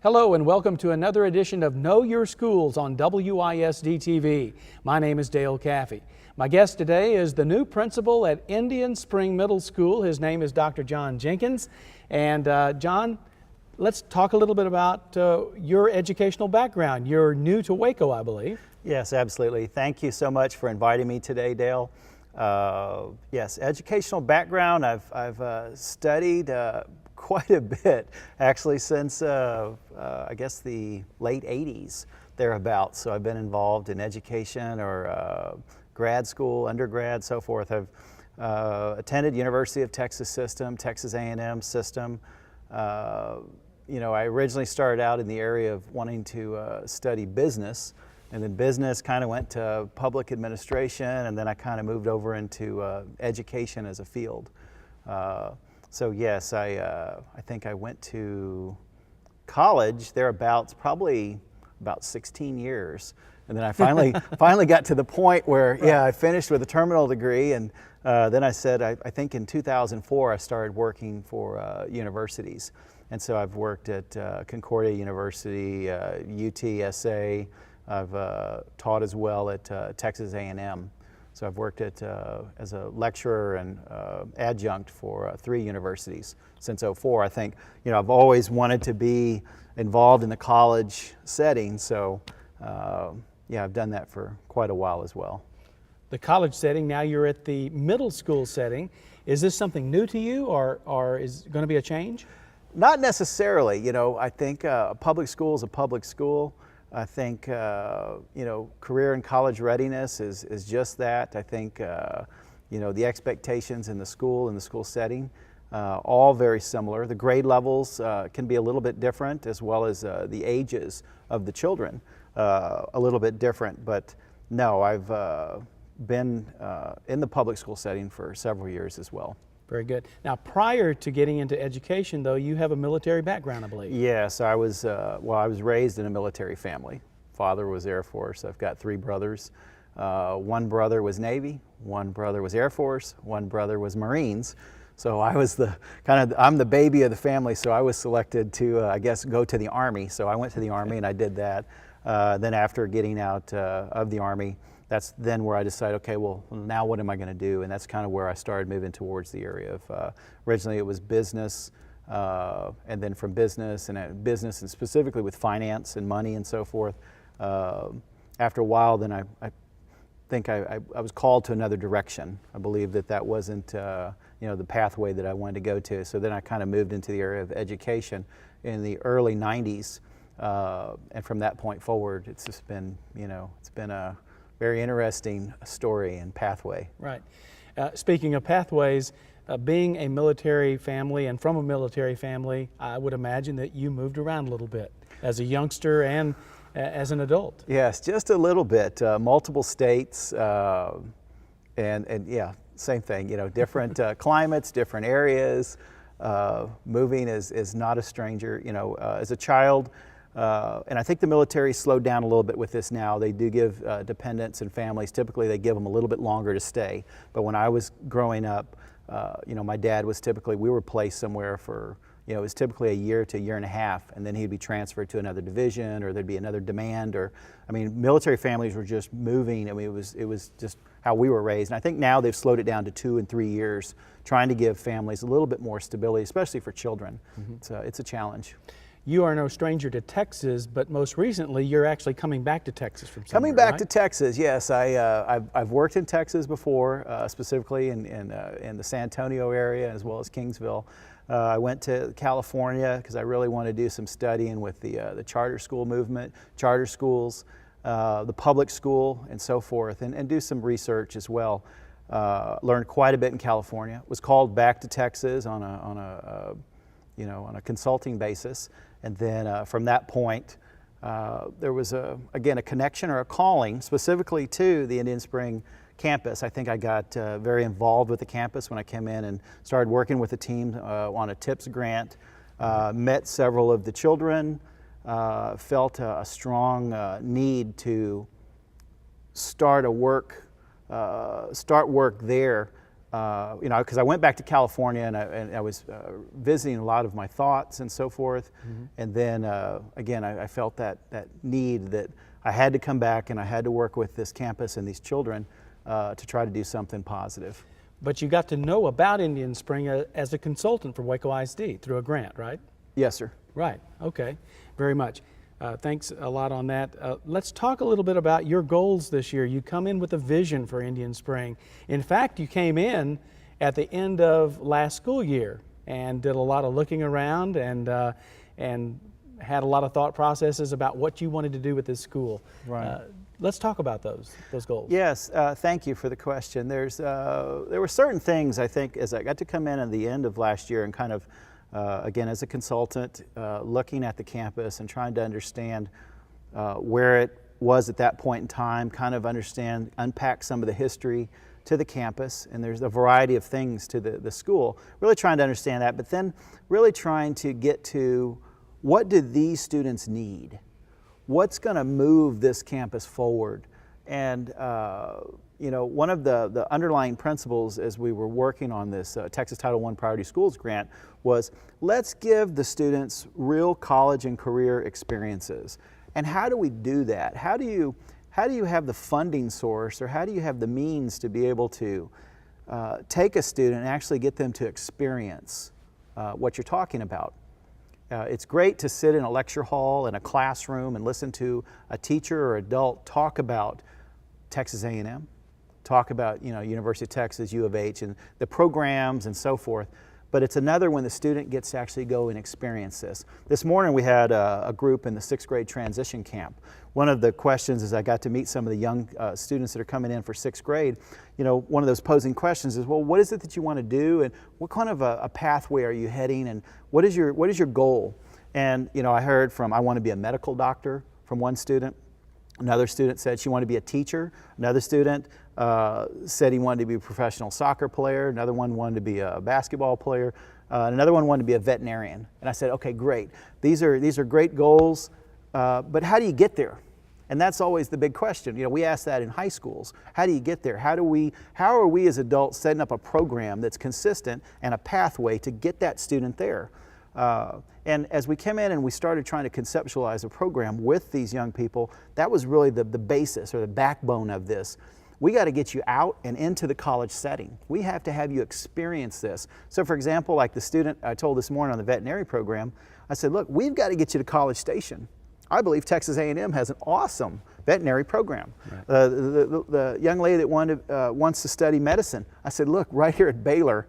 Hello and welcome to another edition of Know Your Schools on WISD TV. My name is Dale Caffey. My guest today is the new principal at Indian Spring Middle School. His name is Dr. John Jenkins. And John, let's talk a little bit about your educational background. You're new to Waco, I believe. Yes, absolutely. Thank you so much for inviting me today, Dale. Yes, educational background, I've studied quite a bit, actually, since I guess the late 80s, thereabouts. So I've been involved in education or grad school, undergrad, so forth. I've attended University of Texas system, Texas A&M system. You know, I originally started out in the area of wanting to study business, and then business kind of went to public administration, and then I kind of moved over into education as a field. So yes, I think I went to college thereabouts, probably about 16 years. And then I finally got to the point where, yeah, I finished with a terminal degree, and then I said, I think in 2004 I started working for universities. And so I've worked at Concordia University, UTSA. I've taught as well at Texas A&M. So I've worked at, as a lecturer and adjunct for 3 universities since '04. I think, you know, I've always wanted to be involved in the college setting, so yeah, I've done that for quite a while as well. The college setting, now you're at the middle school setting. Is this something new to you, or is it going to be a change? Not necessarily. You know, I think a public school is a public school. I think, you know, career and college readiness is just that. I think, you know, the expectations in the school setting, all very similar. The grade levels can be a little bit different, as well as the ages of the children a little bit different. But no, I've been in the public school setting for several years as well. Very good. Now, prior to getting into education, though, you have a military background, I believe. Yes, I was, well, I was raised in a military family. Father was Air Force. I've got 3 brothers. One brother was Navy, one brother was Air Force, one brother was Marines. So I was I'm the baby of the family, so I was selected to, I guess, go to the Army. So I went to the Army and I did that. Then after getting out of the Army, that's then where I decided, okay, well, now what am I going to do? And that's kind of where I started moving towards the area of, originally it was business, and then from business and specifically with finance and money and so forth. After a while, then I think I was called to another direction. I believe that wasn't, you know, the pathway that I wanted to go to. So then I kind of moved into the area of education in the early 90s. And from that point forward, it's just been, you know, it's been a very interesting story and pathway. Right. Speaking of pathways, being a military family and from a military family, I would imagine that you moved around a little bit as a youngster and as an adult. Yes, just a little bit. Multiple states, and yeah, same thing. You know, different climates, different areas. Moving is not a stranger. You know, as a child. And I think the military slowed down a little bit with this now. They do give dependents and families, typically they give them a little bit longer to stay. But when I was growing up, you know, my dad was typically, we were placed somewhere for, you know, it was typically a year to a year and a half, and then he'd be transferred to another division, or there'd be another demand, or, I mean, military families were just moving. I mean, it was just how we were raised. And I think now they've slowed it down to 2 and 3 years, trying to give families a little bit more stability, especially for children. Mm-hmm. It's a challenge. You are no stranger to Texas, but most recently you're actually coming back to Texas from somewhere, Coming back right? to Texas, yes. I've worked in Texas before, specifically in the San Antonio area as well as Kingsville. I went to California because I really want to do some studying with the charter school movement, charter schools, the public school, and so forth, and do some research as well. Learned quite a bit in California. Was called back to Texas on a consulting basis. And then from that point, there was, again, a connection or a calling specifically to the Indian Spring campus. I think I got very involved with the campus when I came in and started working with the team on a TIPS grant, met several of the children, felt a strong need to start work there you know, because I went back to California and I was visiting a lot of my thoughts and so forth. And then again, I felt that need that I had to come back and I had to work with this campus and these children to try to do something positive. But you got to know about Indian Spring as a consultant for Waco ISD through a grant, right? Yes, sir. Right, okay, very much. Thanks a lot on that. Let's talk a little bit about your goals this year. You come in with a vision for Indian Spring. In fact, you came in at the end of last school year and did a lot of looking around and had a lot of thought processes about what you wanted to do with this school. Right. Let's talk about those goals. Yes, thank you for the question. There were certain things, I think, as I got to come in at the end of last year and kind of again, as a consultant, looking at the campus and trying to understand where it was at that point in time, kind of unpack some of the history to the campus, and there's a variety of things to the school, really trying to understand that, but then really trying to get to what do these students need? What's going to move this campus forward? And you know, one of the underlying principles as we were working on this Texas Title I Priority Schools grant was, let's give the students real college and career experiences. And how do we do that? How do you have the funding source, or how do you have the means to be able to take a student and actually get them to experience what you're talking about? It's great to sit in a lecture hall in a classroom and listen to a teacher or adult talk about Texas A&M, talk about, you know, University of Texas, U of H, and the programs and so forth. But it's another when the student gets to actually go and experience this. This morning we had a group in the 6th grade transition camp. One of the questions is I got to meet some of the young students that are coming in for 6th grade. You know, one of those posing questions is, well, what is it that you want to do, and what kind of a pathway are you heading, and what is your goal? And you know, I heard from, I want to be a medical doctor from one student. Another student said she wanted to be a teacher. Another student said he wanted to be a professional soccer player. Another one wanted to be a basketball player. Another one wanted to be a veterinarian. And I said, okay, great. These are great goals, but how do you get there? And that's always the big question. You know, we ask that in high schools. How do you get there? How are we as adults setting up a program that's consistent and a pathway to get that student there? And as we came in and we started trying to conceptualize a program with these young people, that was really the basis or the backbone of this. We got to get you out and into the college setting. We have to have you experience this. So for example, like the student I told this morning on the veterinary program, I said, look, we've got to get you to College Station. I believe Texas A&M has an awesome veterinary program. Right. The young lady that wants to study medicine, I said, look, right here at Baylor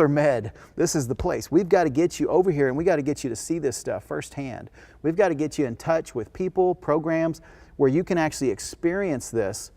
Med, this is the place. We've got to get you over here and we got to get you to see this stuff firsthand. We've got to get you in touch with people, programs where you can actually experience this,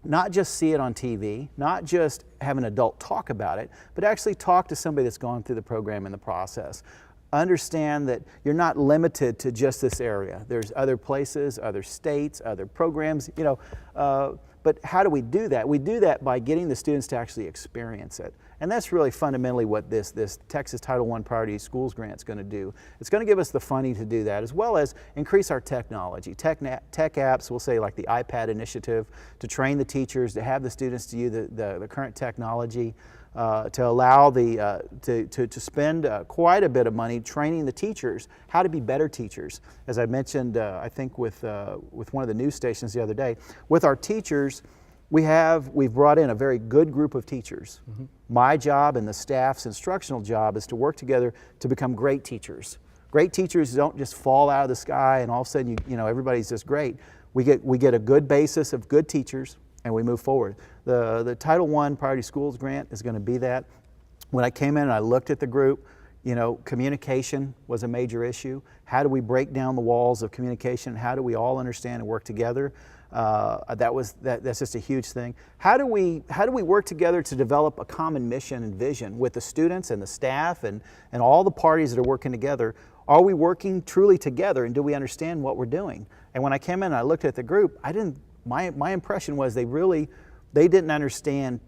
not just see it on TV, not just have an adult talk about it, but actually talk to somebody that's gone through the program in the process. Understand that you're not limited to just this area. There's other places, other states, other programs, you know, but how do we do that? We do that by getting the students to actually experience it. And that's really fundamentally what this Texas Title I Priority Schools grant is going to do. It's going to give us the funding to do that, as well as increase our technology. Tech apps, we'll say like the iPad initiative, to train the teachers, to have the students to use the current technology, to allow to spend quite a bit of money training the teachers how to be better teachers. As I mentioned, I think with one of the news stations the other day, with our teachers, we've brought in a very good group of teachers. Mm-hmm. My job and the staff's instructional job is to work together to become great teachers. Great teachers don't just fall out of the sky and all of a sudden you know everybody's just great. We get a good basis of good teachers and we move forward. The Title I Priority Schools grant is going to be that. When I came in and I looked at the group, you know, communication was a major issue. How do we break down the walls of communication? How do we all understand and work together? That's just a huge thing. How do we work together to develop a common mission and vision with the students and the staff and all the parties that are working together? Are we working truly together, and do we understand what we're doing? And when I came in and I looked at the group, my impression was they didn't understand.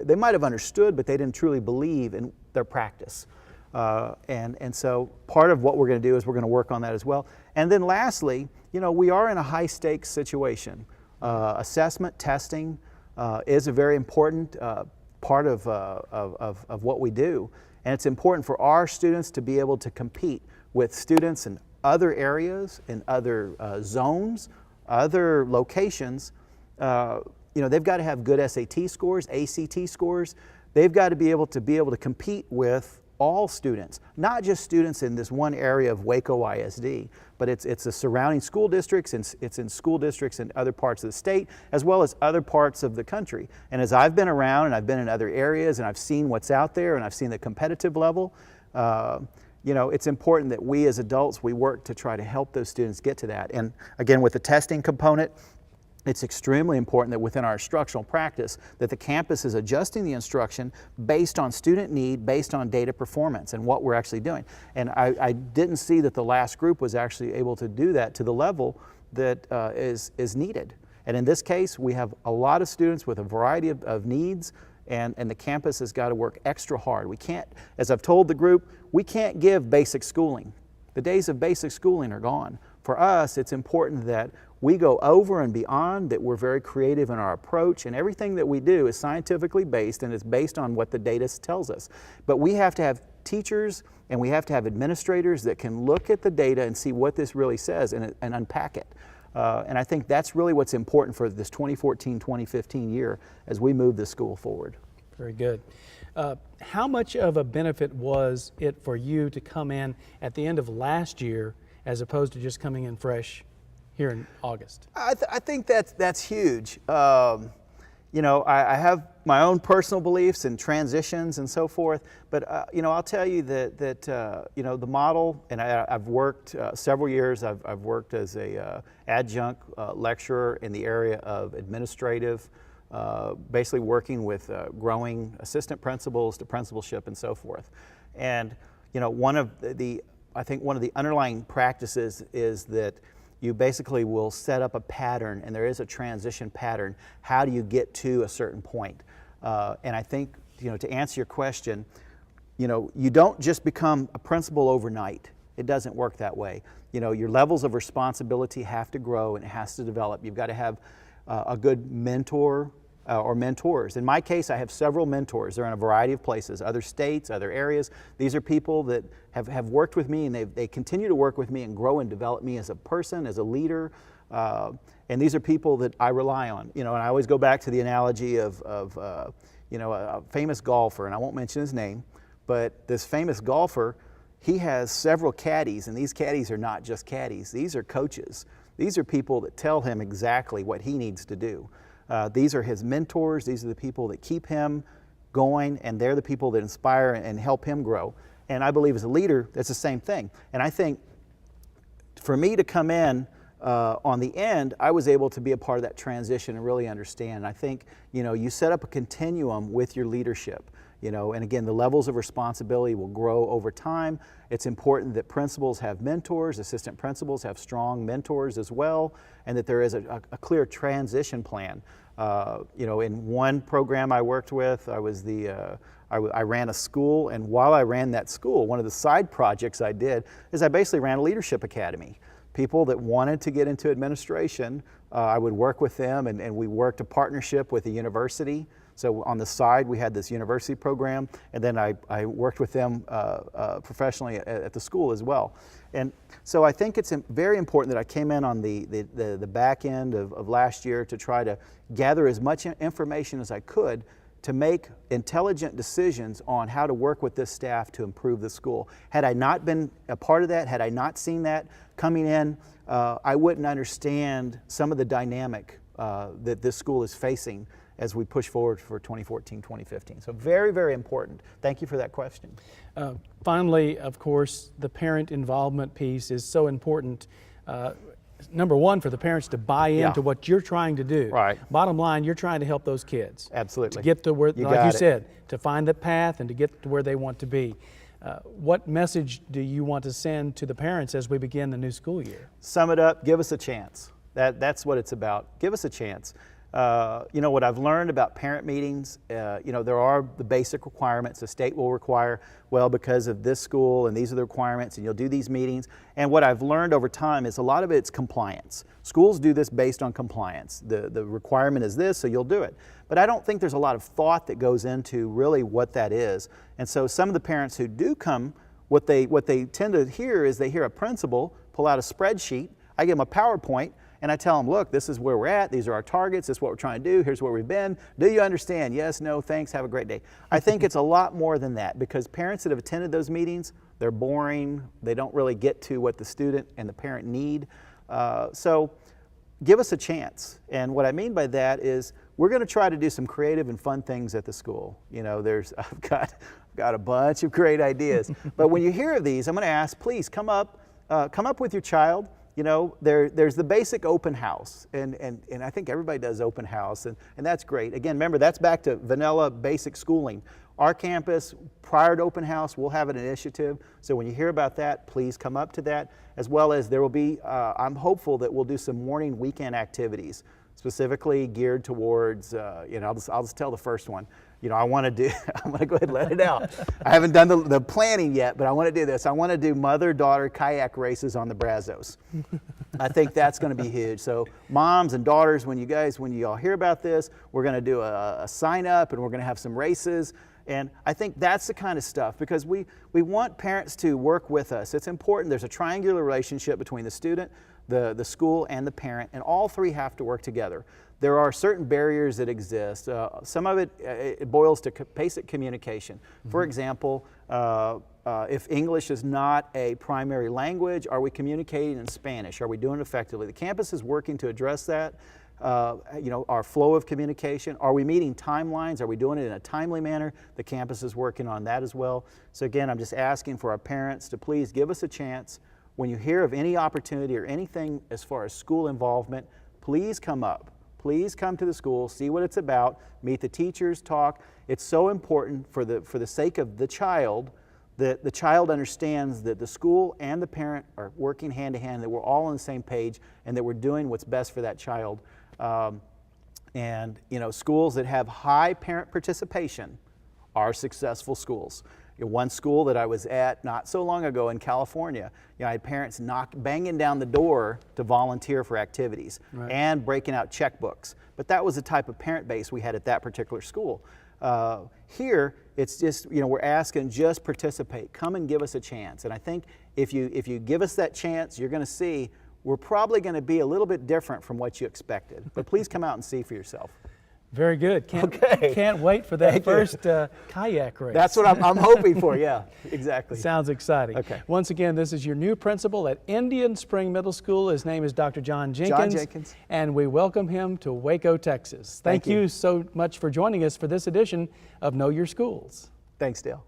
They might have understood, but they didn't truly believe in their practice. And so part of what we're going to do is we're going to work on that as well. And then lastly, you know, we are in a high stakes situation. Assessment, testing is a very important part of what we do. And it's important for our students to be able to compete with students in other areas, in other zones, other locations. They've got to have good SAT scores, ACT scores. They've got to be able to compete with all students, not just students in this one area of Waco ISD, but it's the surrounding school districts, and it's in school districts in other parts of the state, as well as other parts of the country. And as I've been around and I've been in other areas and I've seen what's out there and I've seen the competitive level, it's important that we as adults, we work to try to help those students get to that. And again, with the testing component, it's extremely important that within our instructional practice that the campus is adjusting the instruction based on student need, based on data performance and what we're actually doing. And I didn't see that the last group was actually able to do that to the level that is needed. And in this case, we have a lot of students with a variety of needs, and the campus has got to work extra hard. We can't, as I've told the group, we can't give basic schooling. The days of basic schooling are gone. For us, it's important that we go over and beyond, that we're very creative in our approach, and everything that we do is scientifically based, and it's based on what the data tells us. But we have to have teachers and we have to have administrators that can look at the data and see what this really says and unpack it. And I think that's really what's important for this 2014-2015 year as we move the school forward. Very good. How much of a benefit was it for you to come in at the end of last year as opposed to just coming in fresh here in August? I think that's huge. I have my own personal beliefs and transitions and so forth, but I'll tell you that the model, and I've worked several years. I've worked as a adjunct lecturer in the area of administrative, basically working with growing assistant principals to principalship and so forth. And one of the underlying practices is that you basically will set up a pattern, and there is a transition pattern. How do you get to a certain point? And I think, to answer your question, you don't just become a principal overnight. It doesn't work that way. Your levels of responsibility have to grow and it has to develop. You've got to have a good mentor or mentors. In my case, I have several mentors. They're in a variety of places, other states, other areas. These are people that have worked with me, and they continue to work with me and grow and develop me as a person, as a leader. And these are people that I rely on. And I always go back to the analogy of a famous golfer, and I won't mention his name, but this famous golfer, he has several caddies, and these caddies are not just caddies. These are coaches. These are people that tell him exactly what he needs to do. These are his mentors. These are the people that keep him going, and they're the people that inspire and help him grow. And I believe as a leader, that's the same thing. And I think for me to come in on the end, I was able to be a part of that transition and really understand. And I think, you set up a continuum with your leadership. And again, the levels of responsibility will grow over time. It's important that principals have mentors, assistant principals have strong mentors as well, and that there is a clear transition plan. In one program I worked with, I ran a school, and while I ran that school, one of the side projects I did is I basically ran a leadership academy. People that wanted to get into administration, I would work with them, and we worked a partnership with the university. So on the side, we had this university program, and then I worked with them professionally at the school as well. And so I think it's very important that I came in on the back end of last year to try to gather as much information as I could to make intelligent decisions on how to work with this staff to improve the school. Had I not been a part of that, had I not seen that coming in, I wouldn't understand some of the dynamic that this school is facing as we push forward for 2014-2015. So very, very important. Thank you for that question. Finally, of course, the parent involvement piece is so important. Number one, for the parents to buy into what you're trying to do. Right. Bottom line, you're trying to help those kids. Absolutely. To get to where, like you said, to find the path and to get to where they want to be. What message do you want to send to the parents as we begin the new school year? Sum it up, give us a chance. That's what it's about. Give us a chance. You know, what I've learned about parent meetings, you know, there are the basic requirements the state will require, well, because of this school and these are the requirements and you'll do these meetings. And what I've learned over time is a lot of it's compliance. Schools do this based on compliance. The requirement is this, so you'll do it. But I don't think there's a lot of thought that goes into really what that is. And so some of the parents who do come, what they tend to hear is they hear a principal pull out a spreadsheet, I give them a PowerPoint, and I tell them, look, this is where we're at, these are our targets, this is what we're trying to do, here's where we've been. Do you understand? Yes, no, thanks, have a great day. I think it's a lot more than that, because parents that have attended those meetings, they're boring, they don't really get to what the student and the parent need. So give us a chance. And what I mean by that is we're going to try to do some creative and fun things at the school. You know, I've got a bunch of great ideas. But when you hear of these, I'm going to ask, please come up with your child. You know, there's the basic open house, and I think everybody does open house, and that's great. Again, remember, that's back to vanilla basic schooling. Our campus, prior to open house, we'll have an initiative, so when you hear about that, please come up to that, as well as there will be, I'm hopeful that we'll do some morning weekend activities, specifically geared towards, you know, I'll just tell the first one. You know, I'm going to go ahead and let it out. I haven't done the planning yet, but I want to do this. I want to do mother-daughter kayak races on the Brazos. I think that's going to be huge. So moms and daughters, when you all hear about this, we're going to do a sign up and we're going to have some races. And I think that's the kind of stuff, because we want parents to work with us. It's important. There's a triangular relationship between the student, the school, and the parent, and all three have to work together. There are certain barriers that exist. Some of it boils to basic communication. For example, if English is not a primary language, are we communicating in Spanish? Are we doing it effectively? The campus is working to address that. You know, our flow of communication. Are we meeting timelines? Are we doing it in a timely manner? The campus is working on that as well. So again, I'm just asking for our parents to please give us a chance. When you hear of any opportunity or anything as far as school involvement, please come up. Please come to the school, see what it's about, meet the teachers, talk. It's so important for the sake of the child that the child understands that the school and the parent are working hand to hand, that we're all on the same page, and that we're doing what's best for that child. And you know, schools that have high parent participation are successful schools. One school that I was at not so long ago in California, you know, I had parents banging down the door to volunteer for activities and breaking out checkbooks. But that was the type of parent base we had at that particular school. Here, it's just, you know, we're asking, just participate. Come and give us a chance. And I think if you give us that chance, you're going to see we're probably going to be a little bit different from what you expected. But please come out and see for yourself. Very good. Can't wait for that first kayak race. That's what I'm hoping for, yeah, exactly. Sounds exciting. Okay. Once again, this is your new principal at Indian Spring Middle School. His name is Dr. John Jenkins. John Jenkins. And we welcome him to Waco, Texas. Thank you so much for joining us for this edition of Know Your Schools. Thanks, Dale.